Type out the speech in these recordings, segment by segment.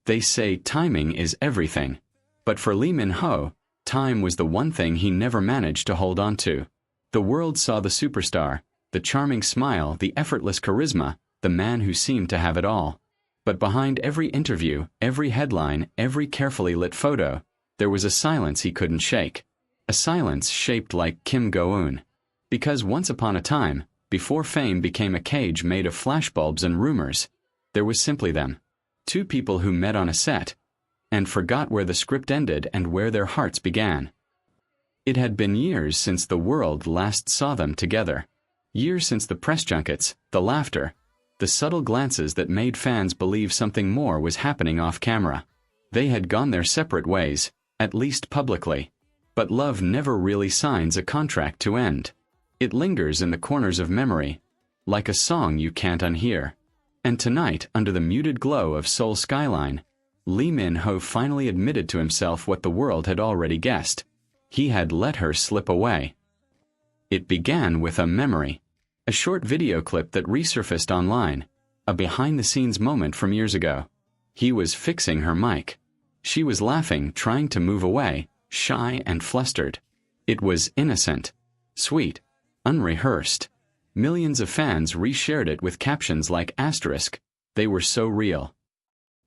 They say timing is everything. But for Lee Min-ho, time was the one thing he never managed to hold on to. The world saw the superstar, the charming smile, the effortless charisma, the man who seemed to have it all. But behind every interview, every headline, every carefully lit photo, there was a silence he couldn't shake. A silence shaped like Kim Go-eun. Because once upon a time, before fame became a cage made of flashbulbs and rumors, there was simply them. Two people who met on a set, and forgot where the script ended and where their hearts began. It had been years since the world last saw them together. Years since the press junkets, the laughter, the subtle glances that made fans believe something more was happening off camera. They had gone their separate ways, at least publicly. But love never really signs a contract to end. It lingers in the corners of memory, like a song you can't unhear. And tonight, under the muted glow of Seoul skyline, Lee Min-ho finally admitted to himself what the world had already guessed. He had let her slip away. It began with a memory. A short video clip that resurfaced online, a behind-the-scenes moment from years ago. He was fixing her mic. She was laughing, trying to move away, shy and flustered. It was innocent, sweet, unrehearsed. Millions of fans reshared it with captions like asterisk. They were so real.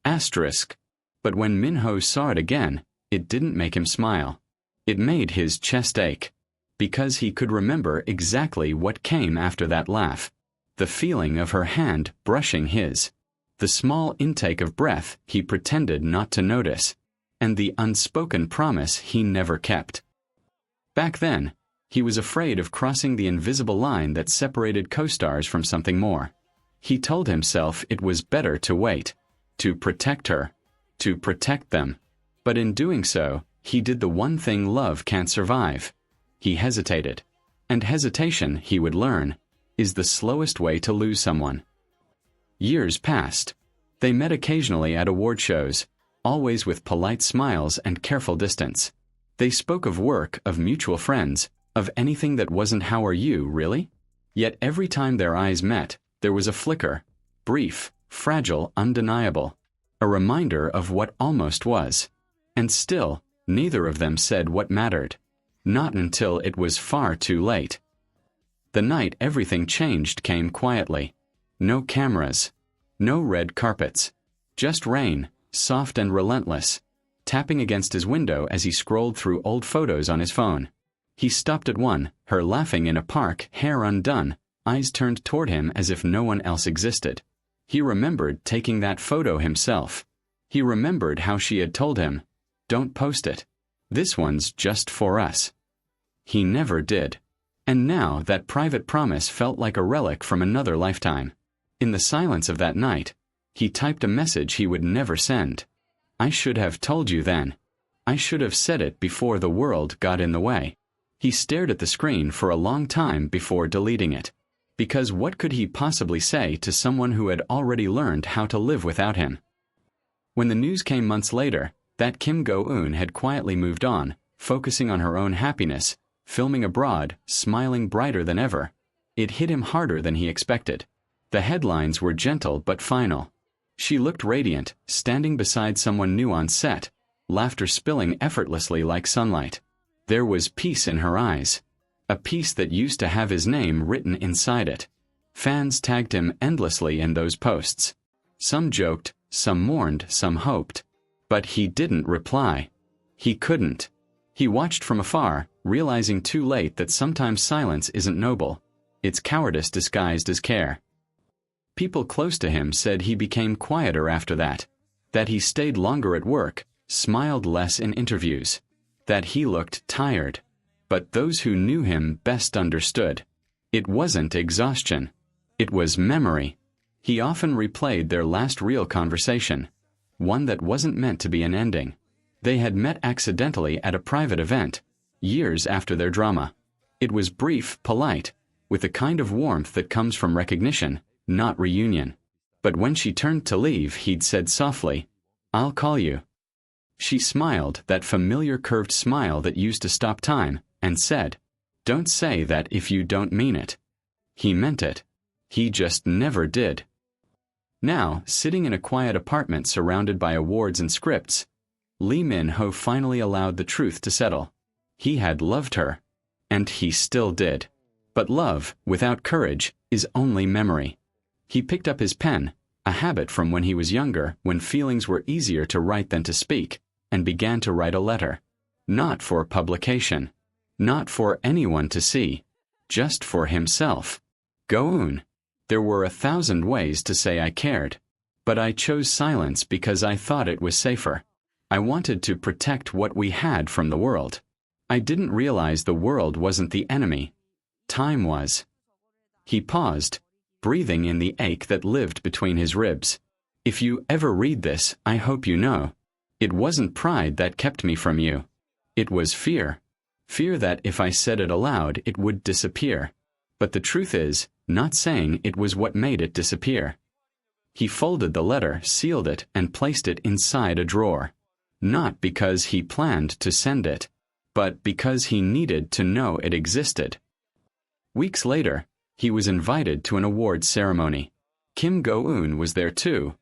Asterisk. But when Min-ho saw it again, it didn't make him smile. It made his chest ache. Because he could remember exactly what came after that laugh. The feeling of her hand brushing his. The small intake of breath he pretended not to notice. And the unspoken promise he never kept. Back then, he was afraid of crossing the invisible line that separated co-stars from something more. He told himself it was better to wait, to protect her, to protect them. But in doing so, he did the one thing love can't survive. He hesitated. And hesitation, he would learn, is the slowest way to lose someone. Years passed. They met occasionally at award shows, always with polite smiles and careful distance. They spoke of work, of mutual friends, of anything that wasn't "how are you, really?" Yet every time their eyes met, there was a flicker, brief, fragile, undeniable, a reminder of what almost was. And still, neither of them said what mattered. Not until it was far too late. The night everything changed came quietly. No cameras. No red carpets. Just rain, soft and relentless, tapping against his window as he scrolled through old photos on his phone. He stopped at one, her laughing in a park, hair undone, eyes turned toward him as if no one else existed. He remembered taking that photo himself. He remembered how she had told him, "Don't post it. This one's just for us." He never did. And now that private promise felt like a relic from another lifetime. In the silence of that night, he typed a message he would never send. "I should have told you then. I should have said it before the world got in the way." He stared at the screen for a long time before deleting it. Because what could he possibly say to someone who had already learned how to live without him? When the news came months later that Kim Go-eun had quietly moved on, focusing on her own happiness, filming abroad, smiling brighter than ever, it hit him harder than he expected. The headlines were gentle but final. She looked radiant, standing beside someone new on set, laughter spilling effortlessly like sunlight. There was peace in her eyes. A peace that used to have his name written inside it. Fans tagged him endlessly in those posts. Some joked, some mourned, some hoped. But he didn't reply. He couldn't. He watched from afar, realizing too late that sometimes silence isn't noble. It's cowardice disguised as care. People close to him said he became quieter after that. That he stayed longer at work, smiled less in interviews. That he looked tired. But those who knew him best understood. It wasn't exhaustion. It was memory. He often replayed their last real conversation. One that wasn't meant to be an ending. They had met accidentally at a private event, years after their drama. It was brief, polite, with the kind of warmth that comes from recognition, not reunion. But when she turned to leave, he'd said softly, "I'll call you." She smiled, that familiar curved smile that used to stop time, and said, "Don't say that if you don't mean it." He meant it. He just never did. Now, sitting in a quiet apartment surrounded by awards and scripts, Lee Min-ho finally allowed the truth to settle. He had loved her. And he still did. But love, without courage, is only memory. He picked up his pen, a habit from when he was younger, when feelings were easier to write than to speak, and began to write a letter. Not for publication. Not for anyone to see. Just for himself. Go-eun. There were 1,000 ways to say I cared. But I chose silence because I thought it was safer. I wanted to protect what we had from the world. I didn't realize the world wasn't the enemy. Time was. He paused, breathing in the ache that lived between his ribs. If you ever read this, I hope you know. It wasn't pride that kept me from you. It was fear. Fear that if I said it aloud, it would disappear. But the truth is, not saying it was what made it disappear. He folded the letter, sealed it, and placed it inside a drawer. Not because he planned to send it, but because he needed to know it existed. Weeks later, he was invited to an awards ceremony. Kim Go-eun was there too.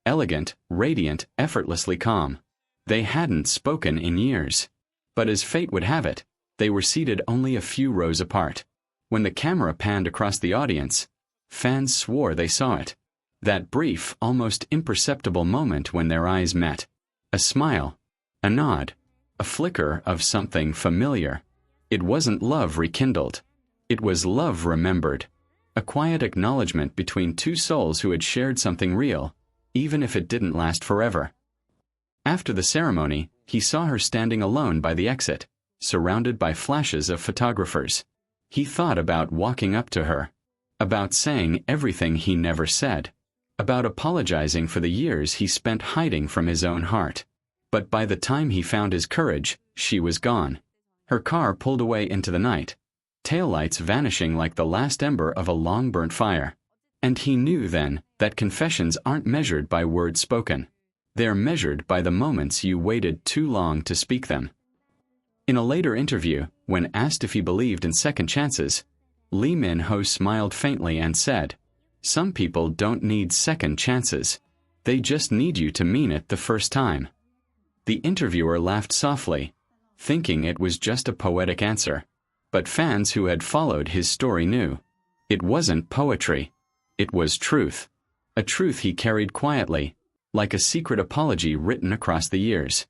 Elegant, radiant, effortlessly calm. They hadn't spoken in years. But as fate would have it, they were seated only a few rows apart. When the camera panned across the audience, fans swore they saw it. That brief, almost imperceptible moment when their eyes met. A smile, a nod, a flicker of something familiar. It wasn't love rekindled. It was love remembered. A quiet acknowledgement between two souls who had shared something real, even if it didn't last forever. After the ceremony, he saw her standing alone by the exit, surrounded by flashes of photographers. He thought about walking up to her, about saying everything he never said, about apologizing for the years he spent hiding from his own heart. But by the time he found his courage, she was gone. Her car pulled away into the night, taillights vanishing like the last ember of a long-burnt fire. And he knew then that confessions aren't measured by words spoken. They're measured by the moments you waited too long to speak them. In a later interview, when asked if he believed in second chances, Lee Min-ho smiled faintly and said, "Some people don't need second chances. They just need you to mean it the first time." The interviewer laughed softly, thinking it was just a poetic answer. But fans who had followed his story knew. It wasn't poetry. It was truth. A truth he carried quietly, like a secret apology written across the years.